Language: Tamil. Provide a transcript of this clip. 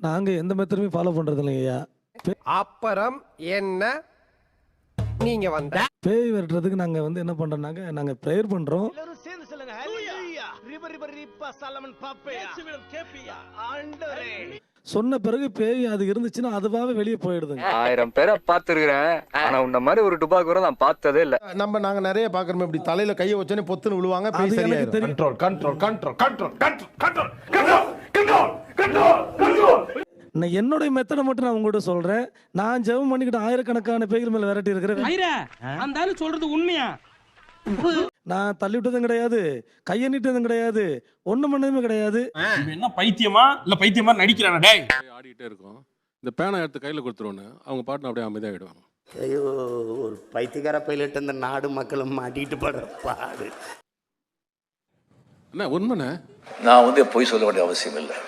நாங்கள் எந்த மெத்தடுமே ஃபாலோ பண்ணுறது இல்லைங்கய்யா. அப்புறம் என்ன நீங்க வந்த பேய் விரட்டுறதுக்கு நாங்கள் வந்து என்ன பண்ணுறோம்னாக்க நாங்கள் ப்ரேயர் பண்ணுறோம். சொன்ன பிறகு பேய் அது இருந்துச்சுன்னா அதுவாகவே வெளியே போயிடுதுங்க. 1000 பேரை பார்த்துருக்கிறேன், ஆனா உன்ன மாதிரி ஒரு டுபாக்கூரை நான் பார்த்ததே இல்லை. நாங்க நிறைய பாக்குறோம், இப்படி தலையில கையை வச்சோன்னே பொத்துன்னு விழுவாங்க. அது எனக்கு தெரியும். நான் என்னுடைய மெத்தடை மட்டும் நான் உங்கள்கிட்ட சொல்றேன். நான் ஜெபம் பண்ணிக்கிட்டு ஆயிரக்கணக்கான பேய்கள் மேல விரட்டி இருக்கிறேன். அந்த ஆளு சொல்றது உண்மையா? நான் தள்ளி விட்டதும் கிடையாது, கையை நீட்டதும் கிடையாது, ஒண்ணும் பண்ணதுமே கிடையாது. என்ன பைத்தியமா இல்ல பைத்தியமா நடிக்கிறானா? டேய் ஆடிட்டே இருக்கும், இந்த பேனை எடுத்து கையில கொடுத்துருவோன்னு அவங்க பாட்டு அப்படியே அமைதியாகிடுவாங்க. ஐயோ, ஒரு பைத்தியக்கார பைலட் இந்த நாடு மக்களும் மாட்டிட்டு படுற பாடு என்ன உண்மைண்ணே. நான் வந்து பொய் சொல்ல வேண்டிய அவசியம் இல்லை.